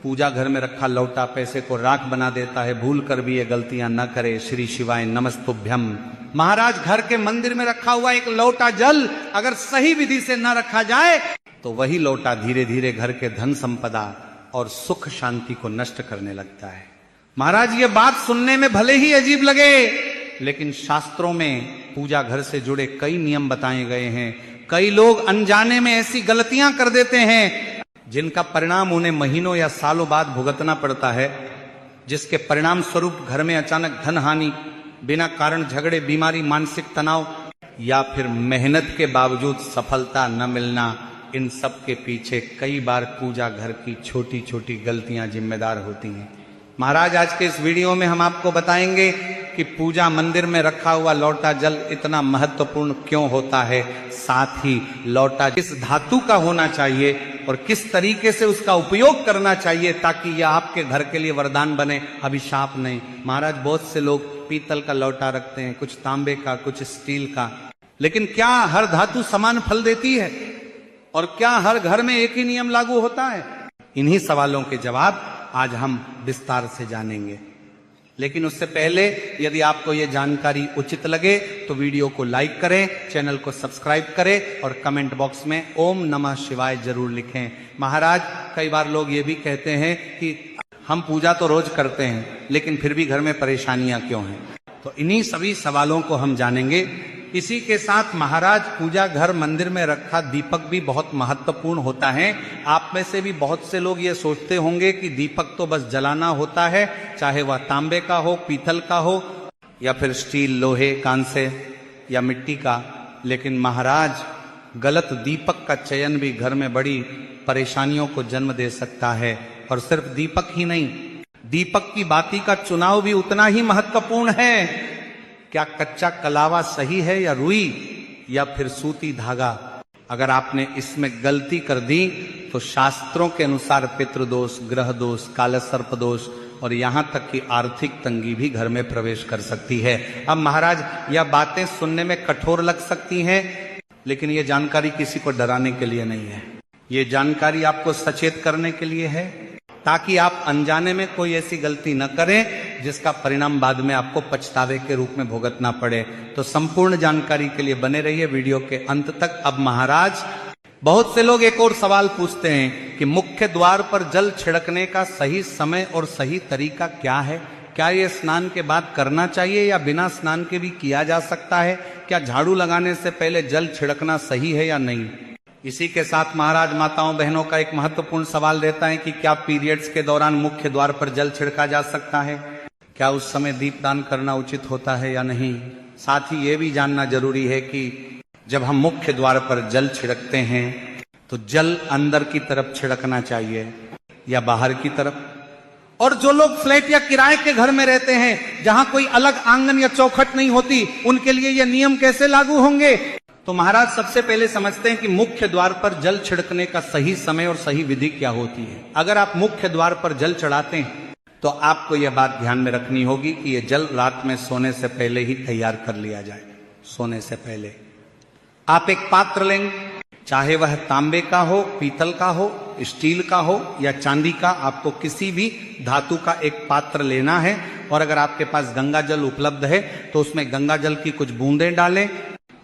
पूजा घर में रखा लौटा पैसे को राख बना देता है, भूल कर भी ये गलतियां न करे। श्री शिवाय नमस्तुभ्यम। महाराज घर के मंदिर में रखा हुआ एक लौटा जल अगर सही विधि से न रखा जाए तो वही लौटा धीरे धीरे घर के धन संपदा और सुख शांति को नष्ट करने लगता है। महाराज ये बात सुनने में भले ही अजीब लगे, लेकिन शास्त्रों में पूजा घर से जुड़े कई नियम बताए गए हैं। कई लोग अनजाने में ऐसी गलतियां कर देते हैं जिनका परिणाम उन्हें महीनों या सालों बाद भुगतना पड़ता है, जिसके परिणाम स्वरूप घर में अचानक धन हानि, बिना कारण झगड़े, बीमारी, मानसिक तनाव या फिर मेहनत के बावजूद सफलता न मिलना। इन सब के पीछे कई बार पूजा घर की छोटी छोटी गलतियां जिम्मेदार होती हैं। महाराज आज के इस वीडियो में हम आपको बताएंगे कि पूजा मंदिर में रखा हुआ लौटा जल इतना महत्वपूर्ण क्यों होता है, साथ ही लौटा किस धातु का होना चाहिए और किस तरीके से उसका उपयोग करना चाहिए ताकि यह आपके घर के लिए वरदान बने, अभिशाप नहीं। महाराज बहुत से लोग पीतल का लौटा रखते हैं, कुछ तांबे का, कुछ स्टील का, लेकिन क्या हर धातु समान फल देती है और क्या हर घर में एक ही नियम लागू होता है? इन्हीं सवालों के जवाब आज हम विस्तार से जानेंगे। लेकिन उससे पहले यदि आपको यह जानकारी उचित लगे तो वीडियो को लाइक करें, चैनल को सब्सक्राइब करें और कमेंट बॉक्स में ओम नमः शिवाय जरूर लिखें। महाराज कई बार लोग ये भी कहते हैं कि हम पूजा तो रोज करते हैं लेकिन फिर भी घर में परेशानियां क्यों हैं? तो इन्हीं सभी सवालों को हम जानेंगे। इसी के साथ महाराज पूजा घर मंदिर में रखा दीपक भी बहुत महत्वपूर्ण होता है। आप में से भी बहुत से लोग ये सोचते होंगे कि दीपक तो बस जलाना होता है, चाहे वह तांबे का हो, पीतल का हो या फिर स्टील, लोहे, कांसे या मिट्टी का। लेकिन महाराज गलत दीपक का चयन भी घर में बड़ी परेशानियों को जन्म दे सकता है। और सिर्फ दीपक ही नहीं, दीपक की बाती का चुनाव भी उतना ही महत्वपूर्ण है। क्या कच्चा कलावा सही है या रुई या फिर सूती धागा? अगर आपने इसमें गलती कर दी तो शास्त्रों के अनुसार पितृदोष, ग्रह दोष, काल सर्प दोष और यहां तक कि आर्थिक तंगी भी घर में प्रवेश कर सकती है। अब महाराज यह बातें सुनने में कठोर लग सकती हैं, लेकिन यह जानकारी किसी को डराने के लिए नहीं है। ये जानकारी आपको सचेत करने के लिए है ताकि आप अनजाने में कोई ऐसी गलती न करें जिसका परिणाम बाद में आपको पछतावे के रूप में भुगतना पड़े। तो संपूर्ण जानकारी के लिए बने रहिए वीडियो के अंत तक। अब महाराज बहुत से लोग एक और सवाल पूछते हैं कि मुख्य द्वार पर जल छिड़कने का सही समय और सही तरीका क्या है? क्या ये स्नान के बाद करना चाहिए या बिना स्नान के भी किया जा सकता है? क्या झाड़ू लगाने से पहले जल छिड़कना सही है या नहीं? इसी के साथ महाराज माताओं बहनों का एक महत्वपूर्ण सवाल रहता है कि क्या पीरियड्स के दौरान मुख्य द्वार पर जल छिड़का जा सकता है? क्या उस समय दीपदान करना उचित होता है या नहीं? साथ ही ये भी जानना जरूरी है कि जब हम मुख्य द्वार पर जल छिड़कते हैं तो जल अंदर की तरफ छिड़कना चाहिए या बाहर की तरफ? और जो लोग फ्लैट या किराए के घर में रहते हैं जहां कोई अलग आंगन या चौखट नहीं होती, उनके लिए ये नियम कैसे लागू होंगे? तो महाराज सबसे पहले समझते हैं कि मुख्य द्वार पर जल छिड़कने का सही समय और सही विधि क्या होती है। अगर आप मुख्य द्वार पर जल चढ़ाते हैं तो आपको यह बात ध्यान में रखनी होगी कि यह जल रात में सोने से पहले ही तैयार कर लिया जाए। सोने से पहले आप एक पात्र लेंगे, चाहे वह तांबे का हो, पीतल का हो, स्टील का हो या चांदी का, आपको किसी भी धातु का एक पात्र लेना है। और अगर आपके पास गंगा जल उपलब्ध है तो उसमें गंगा जल की कुछ बूंदें डालें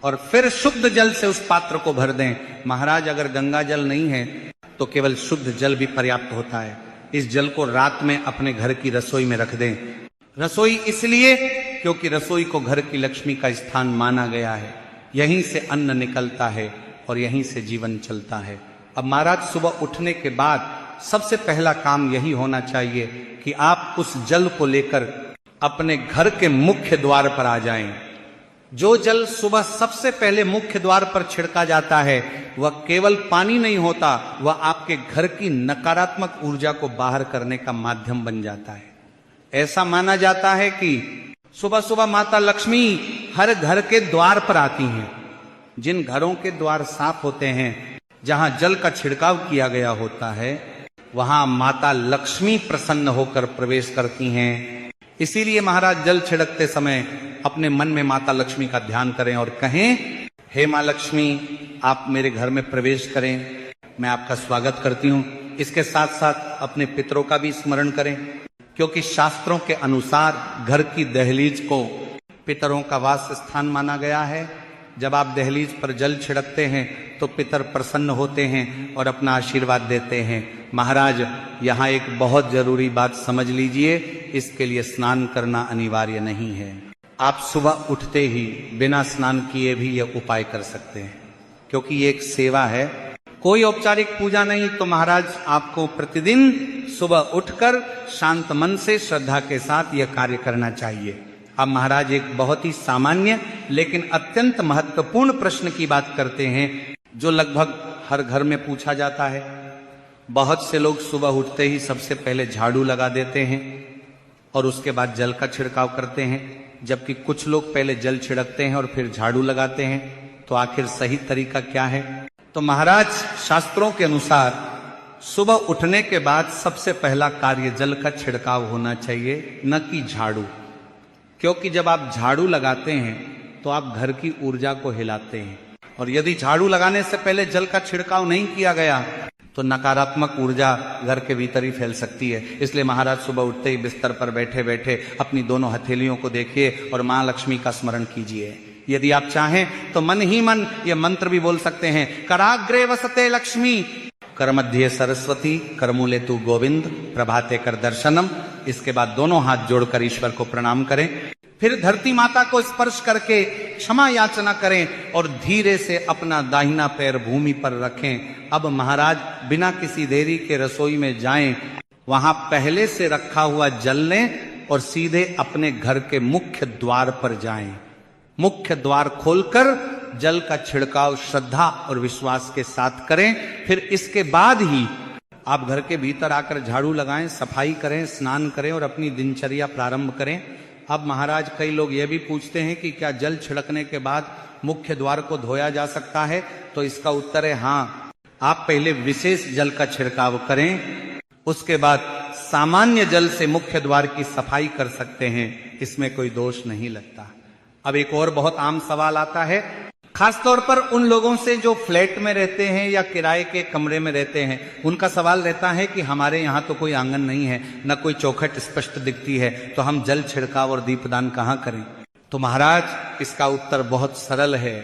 और फिर शुद्ध जल से उस पात्र को भर दें। महाराज अगर गंगा जल नहीं है तो केवल शुद्ध जल भी पर्याप्त होता है। इस जल को रात में अपने घर की रसोई में रख दें। रसोई इसलिए क्योंकि रसोई को घर की लक्ष्मी का स्थान माना गया है। यहीं से अन्न निकलता है और यहीं से जीवन चलता है। अब महाराज सुबह उठने के बाद सबसे पहला काम यही होना चाहिए कि आप उस जल को लेकर अपने घर के मुख्य द्वार पर आ जाएं। जो जल सुबह सबसे पहले मुख्य द्वार पर छिड़का जाता है वह केवल पानी नहीं होता, वह आपके घर की नकारात्मक ऊर्जा को बाहर करने का माध्यम बन जाता है। ऐसा माना जाता है कि सुबह सुबह माता लक्ष्मी हर घर के द्वार पर आती हैं। जिन घरों के द्वार साफ होते हैं, जहां जल का छिड़काव किया गया होता है, वहां माता लक्ष्मी प्रसन्न होकर प्रवेश करती हैं। इसीलिए महाराज जल छिड़कते समय अपने मन में माता लक्ष्मी का ध्यान करें और कहें, हे मां लक्ष्मी, आप मेरे घर में प्रवेश करें, मैं आपका स्वागत करती हूँ। इसके साथ साथ अपने पितरों का भी स्मरण करें, क्योंकि शास्त्रों के अनुसार घर की दहलीज को पितरों का वास स्थान माना गया है। जब आप दहलीज पर जल छिड़कते हैं तो पितर प्रसन्न होते हैं और अपना आशीर्वाद देते हैं। महाराज, यहाँ एक बहुत जरूरी बात समझ लीजिए, इसके लिए स्नान करना अनिवार्य नहीं है। आप सुबह उठते ही बिना स्नान किए भी यह उपाय कर सकते हैं, क्योंकि ये एक सेवा है, कोई औपचारिक पूजा नहीं। तो महाराज, आपको प्रतिदिन सुबह उठकर शांत मन से श्रद्धा के साथ यह कार्य करना चाहिए। अब महाराज एक बहुत ही सामान्य लेकिन अत्यंत महत्वपूर्ण प्रश्न की बात करते हैं, जो लगभग हर घर में पूछा जाता है। बहुत से लोग सुबह उठते ही सबसे पहले झाड़ू लगा देते हैं और उसके बाद जल का छिड़काव करते हैं, जबकि कुछ लोग पहले जल छिड़कते हैं और फिर झाड़ू लगाते हैं। तो आखिर सही तरीका क्या है? तो महाराज, शास्त्रों के अनुसार सुबह उठने के बाद सबसे पहला कार्य जल का छिड़काव होना चाहिए, न कि झाड़ू। क्योंकि जब आप झाड़ू लगाते हैं तो आप घर की ऊर्जा को हिलाते हैं, और यदि झाड़ू लगाने से पहले जल का छिड़काव नहीं किया गया तो नकारात्मक ऊर्जा घर के भीतर ही फैल सकती है। इसलिए महाराज, सुबह उठते ही बिस्तर पर बैठे बैठे अपनी दोनों हथेलियों को देखिए और मां लक्ष्मी का स्मरण कीजिए। यदि आप चाहें तो मन ही मन ये मंत्र भी बोल सकते हैं, कराग्रे वसते लक्ष्मी, कर मध्य सरस्वती, करमूले तू गोविंद, प्रभाते कर दर्शनम। इसके बाद दोनों हाथ जोड़कर ईश्वर को प्रणाम करें, फिर धरती माता को स्पर्श करके क्षमा याचना करें और धीरे से अपना दाहिना पैर भूमि पर रखें। अब महाराज, बिना किसी देरी के रसोई में जाएं, वहां पहले से रखा हुआ जल लें और सीधे अपने घर के मुख्य द्वार पर जाएं। मुख्य द्वार खोलकर जल का छिड़काव श्रद्धा और विश्वास के साथ करें। फिर इसके बाद ही आप घर के भीतर आकर झाड़ू लगाएं, सफाई करें, स्नान करें और अपनी दिनचर्या प्रारंभ करें। अब महाराज, कई लोग यह भी पूछते हैं कि क्या जल छिड़कने के बाद मुख्य द्वार को धोया जा सकता है? तो इसका उत्तर है हाँ। आप पहले विशेष जल का छिड़काव करें, उसके बाद सामान्य जल से मुख्य द्वार की सफाई कर सकते हैं, इसमें कोई दोष नहीं लगता। अब एक और बहुत आम सवाल आता है, खासतौर पर उन लोगों से जो फ्लैट में रहते हैं या किराए के कमरे में रहते हैं। उनका सवाल रहता है कि हमारे यहाँ तो कोई आंगन नहीं है, न कोई चौखट स्पष्ट दिखती है, तो हम जल छिड़काव और दीपदान कहाँ करें? तो महाराज, इसका उत्तर बहुत सरल है।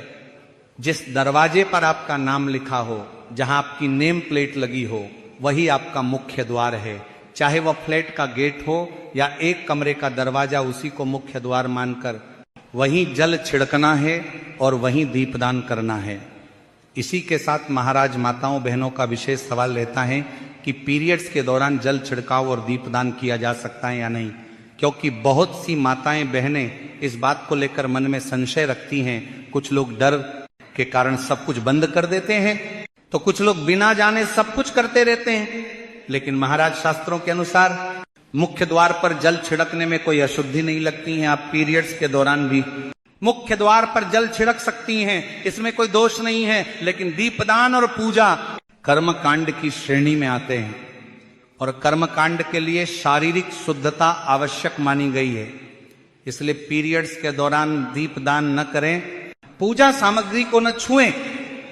जिस दरवाजे पर आपका नाम लिखा हो, जहां आपकी नेम प्लेट लगी हो, वही आपका मुख्य द्वार है। चाहे वह फ्लैट का गेट हो या एक कमरे का दरवाजा, उसी को मुख्य द्वार मानकर वहीं जल छिड़कना है और वहीं दीपदान करना है। इसी के साथ महाराज, माताओं बहनों का विशेष सवाल रहता है कि पीरियड्स के दौरान जल छिड़काव और दीपदान किया जा सकता है या नहीं, क्योंकि बहुत सी माताएं बहनें इस बात को लेकर मन में संशय रखती हैं। कुछ लोग डर के कारण सब कुछ बंद कर देते हैं, तो कुछ लोग बिना जाने सब कुछ करते रहते हैं। लेकिन महाराज, शास्त्रों के अनुसार मुख्य द्वार पर जल छिड़कने में कोई अशुद्धि नहीं लगती है। आप पीरियड्स के दौरान भी मुख्य द्वार पर जल छिड़क सकती हैं, इसमें कोई दोष नहीं है। लेकिन दीपदान और पूजा कर्म कांड की श्रेणी में आते हैं, और कर्म कांड के लिए शारीरिक शुद्धता आवश्यक मानी गई है। इसलिए पीरियड्स के दौरान दीपदान न करें, पूजा सामग्री को न छुएं।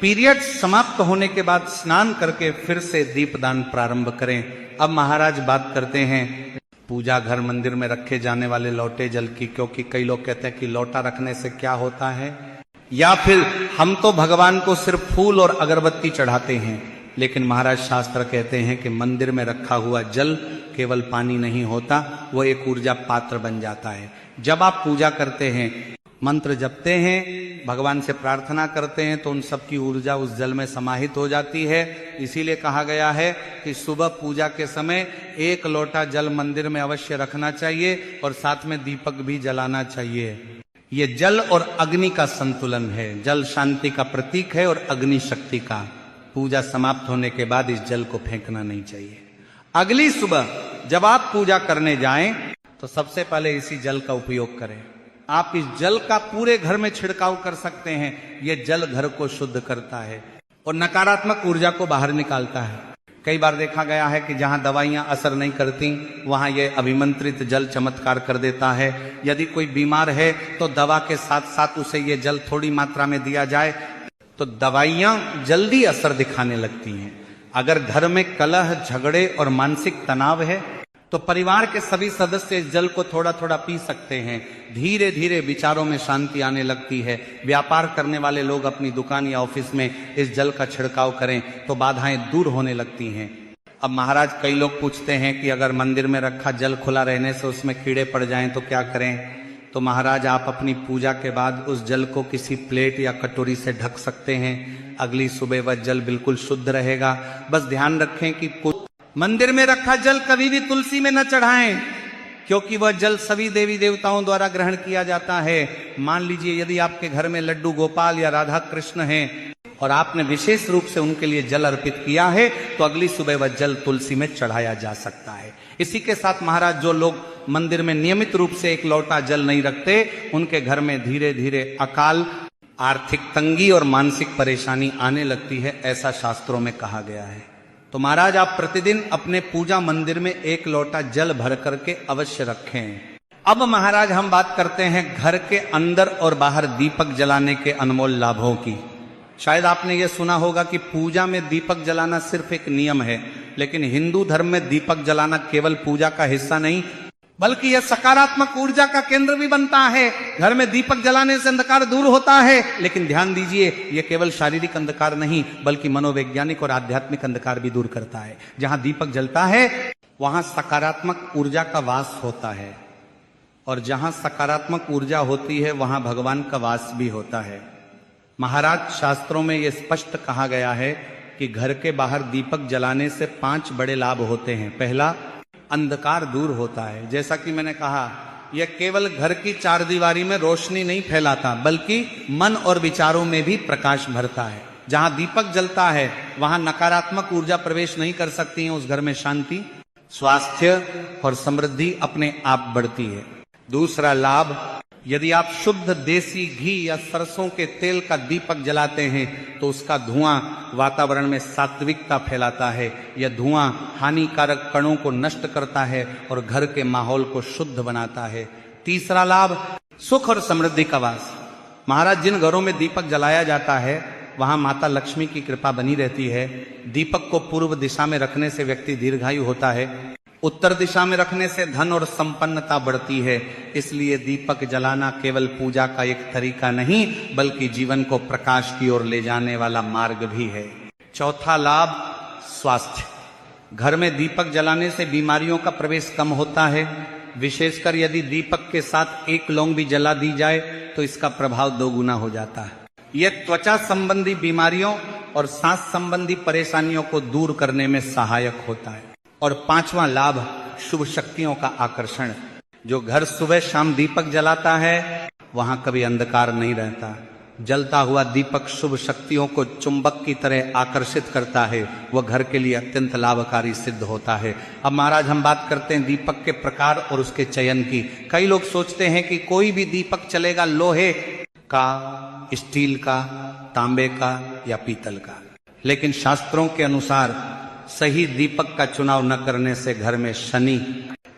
पीरियड्स समाप्त होने के बाद स्नान करके फिर से दीपदान प्रारंभ करें। अब महाराज, बात करते हैं पूजा घर मंदिर में रखे जाने वाले लौटे जल की, क्योंकि कई लोग कहते हैं कि लौटा रखने से क्या होता है, या फिर हम तो भगवान को सिर्फ फूल और अगरबत्ती चढ़ाते हैं। लेकिन महाराज, शास्त्र कहते हैं कि मंदिर में रखा हुआ जल केवल पानी नहीं होता, वो एक ऊर्जा पात्र बन जाता है। जब आप पूजा करते हैं, मंत्र जपते हैं, भगवान से प्रार्थना करते हैं, तो उन सब की ऊर्जा उस जल में समाहित हो जाती है। इसीलिए कहा गया है कि सुबह पूजा के समय 1 लोटा जल मंदिर में अवश्य रखना चाहिए और साथ में दीपक भी जलाना चाहिए। ये जल और अग्नि का संतुलन है। जल शांति का प्रतीक है और अग्नि शक्ति का। पूजा समाप्त होने के बाद इस जल को फेंकना नहीं चाहिए। अगली सुबह जब आप पूजा करने जाएं तो सबसे पहले इसी जल का उपयोग करें। आप इस जल का पूरे घर में छिड़काव कर सकते हैं। यह जल घर को शुद्ध करता है और नकारात्मक ऊर्जा को बाहर निकालता है। कई बार देखा गया है कि जहां दवाइयां असर नहीं करती, वहां यह अभिमंत्रित जल चमत्कार कर देता है। यदि कोई बीमार है तो दवा के साथ साथ उसे यह जल थोड़ी मात्रा में दिया जाए तो दवाइयां जल्दी असर दिखाने लगती हैं। अगर घर में कलह, झगड़े और मानसिक तनाव है तो परिवार के सभी सदस्य इस जल को थोड़ा थोड़ा पी सकते हैं। धीरे धीरे विचारों में शांति आने लगती है। व्यापार करने वाले लोग अपनी दुकान या ऑफिस में इस जल का छिड़काव करें तो बाधाएं दूर होने लगती हैं। अब महाराज, कई लोग पूछते हैं कि अगर मंदिर में रखा जल खुला रहने से उसमें कीड़े पड़ जाएं तो क्या करें? तो महाराज, आप अपनी पूजा के बाद उस जल को किसी प्लेट या कटोरी से ढक सकते हैं। अगली सुबह वह जल बिल्कुल शुद्ध रहेगा। बस ध्यान रखें कि मंदिर में रखा जल कभी भी तुलसी में न चढ़ाएं, क्योंकि वह जल सभी देवी देवताओं द्वारा ग्रहण किया जाता है। मान लीजिए यदि आपके घर में लड्डू गोपाल या राधा कृष्ण हैं और आपने विशेष रूप से उनके लिए जल अर्पित किया है तो अगली सुबह वह जल तुलसी में चढ़ाया जा सकता है। इसी के साथ महाराज, जो लोग मंदिर में नियमित रूप से एक लोटा जल नहीं रखते, उनके घर में धीरे धीरे अकाल, आर्थिक तंगी और मानसिक परेशानी आने लगती है, ऐसा शास्त्रों में कहा गया है। तो महाराज, आप प्रतिदिन अपने पूजा मंदिर में एक लोटा जल भर करके अवश्य रखें। अब महाराज, हम बात करते हैं घर के अंदर और बाहर दीपक जलाने के अनमोल लाभों की। शायद आपने ये सुना होगा कि पूजा में दीपक जलाना सिर्फ एक नियम है, लेकिन हिंदू धर्म में दीपक जलाना केवल पूजा का हिस्सा नहीं, बल्कि यह सकारात्मक ऊर्जा का केंद्र भी बनता है। घर में दीपक जलाने से अंधकार दूर होता है, लेकिन ध्यान दीजिए, यह केवल शारीरिक अंधकार नहीं बल्कि मनोवैज्ञानिक और आध्यात्मिक अंधकार भी दूर करता है। जहां दीपक जलता है वहां सकारात्मक ऊर्जा का वास होता है, और जहां सकारात्मक ऊर्जा होती है वहां भगवान का वास भी होता है। महाराज, शास्त्रों में यह स्पष्ट कहा गया है कि घर के बाहर दीपक जलाने से 5 बड़े लाभ होते हैं। पहला, अंधकार दूर होता है। जैसा कि मैंने कहा, यह केवल घर की चारदीवारी में रोशनी नहीं फैलाता, बल्कि मन और विचारों में भी प्रकाश भरता है। जहां दीपक जलता है वहां नकारात्मक ऊर्जा प्रवेश नहीं कर सकती है। उस घर में शांति, स्वास्थ्य और समृद्धि अपने आप बढ़ती है। दूसरा लाभ, यदि आप शुद्ध देसी घी या सरसों के तेल का दीपक जलाते हैं तो उसका धुआं वातावरण में सात्विकता फैलाता है। यह धुआं हानिकारक कणों को नष्ट करता है और घर के माहौल को शुद्ध बनाता है। तीसरा लाभ, सुख और समृद्धि का वास। महाराज, जिन घरों में दीपक जलाया जाता है वहां माता लक्ष्मी की कृपा बनी रहती है। दीपक को पूर्व दिशा में रखने से व्यक्ति दीर्घायु होता है। उत्तर दिशा में रखने से धन और संपन्नता बढ़ती है। इसलिए दीपक जलाना केवल पूजा का एक तरीका नहीं बल्कि जीवन को प्रकाश की ओर ले जाने वाला मार्ग भी है। चौथा लाभ, स्वास्थ्य। घर में दीपक जलाने से बीमारियों का प्रवेश कम होता है। विशेषकर यदि दीपक के साथ एक लौंग भी जला दी जाए तो इसका प्रभाव 2 गुना हो जाता है। यह त्वचा संबंधी बीमारियों और सांस संबंधी परेशानियों को दूर करने में सहायक होता है। और 5वां लाभ, शुभ शक्तियों का आकर्षण। जो घर सुबह शाम दीपक जलाता है वहां कभी अंधकार नहीं रहता। जलता हुआ दीपक शुभ शक्तियों को चुंबक की तरह आकर्षित करता है। वह घर के लिए अत्यंत लाभकारी सिद्ध होता है। अब महाराज, हम बात करते हैं दीपक के प्रकार और उसके चयन की। कई लोग सोचते हैं कि कोई भी दीपक चलेगा, लोहे का, स्टील का, तांबे का या पीतल का। लेकिन शास्त्रों के अनुसार सही दीपक का चुनाव न करने से घर में शनि,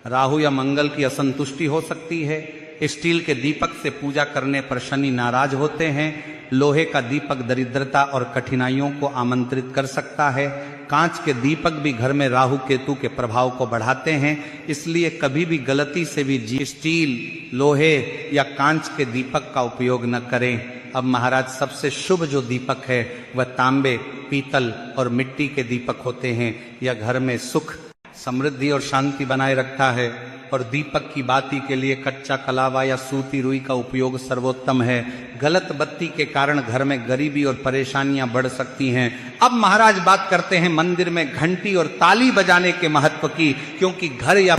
राहु या मंगल की असंतुष्टि हो सकती है। स्टील के दीपक से पूजा करने पर शनि नाराज होते हैं। लोहे का दीपक दरिद्रता और कठिनाइयों को आमंत्रित कर सकता है। कांच के दीपक भी घर में राहु केतु के प्रभाव को बढ़ाते हैं। इसलिए कभी भी गलती से भी स्टील, लोहे या कांच के दीपक का उपयोग न करें। अब महाराज, सबसे शुभ जो दीपक है वह तांबे, पीतल और मिट्टी के दीपक होते हैं। यह घर में सुख, समृद्धि और शांति बनाए रखता है। और दीपक की बाती के लिए कच्चा कलावा या सूती रुई का उपयोग सर्वोत्तम है। गलत बत्ती के कारण घर में गरीबी और परेशानियां बढ़ सकती हैं। अब महाराज, बात करते हैं मंदिर में घंटी और ताली बजाने के महत्व की। क्योंकि घर या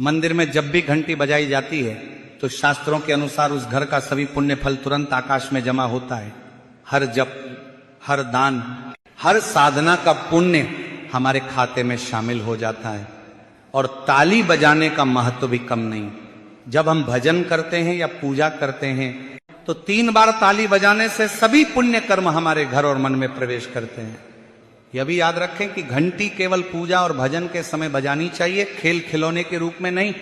मंदिर में जब भी घंटी बजाई जाती है तो शास्त्रों के अनुसार उस घर का सभी पुण्य फल तुरंत आकाश में जमा होता है। हर जप, हर दान, हर साधना का पुण्य हमारे खाते में शामिल हो जाता है। और ताली बजाने का महत्व भी कम नहीं। जब हम भजन करते हैं या पूजा करते हैं तो 3 बार ताली बजाने से सभी पुण्य कर्म हमारे घर और मन में प्रवेश करते हैं। यह भी याद रखें कि घंटी केवल पूजा और भजन के समय बजानी चाहिए, खेल खिलौने के रूप में नहीं।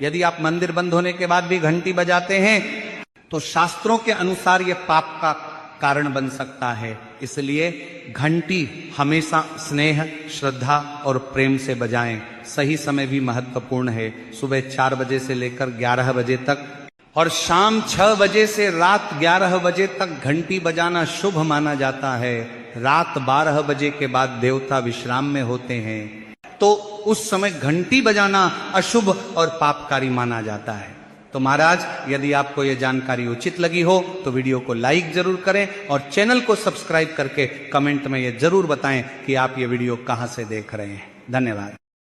यदि आप मंदिर बंद होने के बाद भी घंटी बजाते हैं तो शास्त्रों के अनुसार यह पाप का कारण बन सकता है। इसलिए घंटी हमेशा स्नेह, श्रद्धा और प्रेम से बजाएं। सही समय भी महत्वपूर्ण है। सुबह 4 बजे से लेकर 11 बजे तक और शाम 6 बजे से रात 11 बजे तक घंटी बजाना शुभ माना जाता है। रात 12 बजे के बाद देवता विश्राम में होते हैं, तो उस समय घंटी बजाना अशुभ और पापकारी माना जाता है। तो महाराज, यदि आपको यह जानकारी उचित लगी हो तो वीडियो को लाइक जरूर करें और चैनल को सब्सक्राइब करके कमेंट में यह जरूर बताएं कि आप ये वीडियो कहां से देख रहे हैं। धन्यवाद।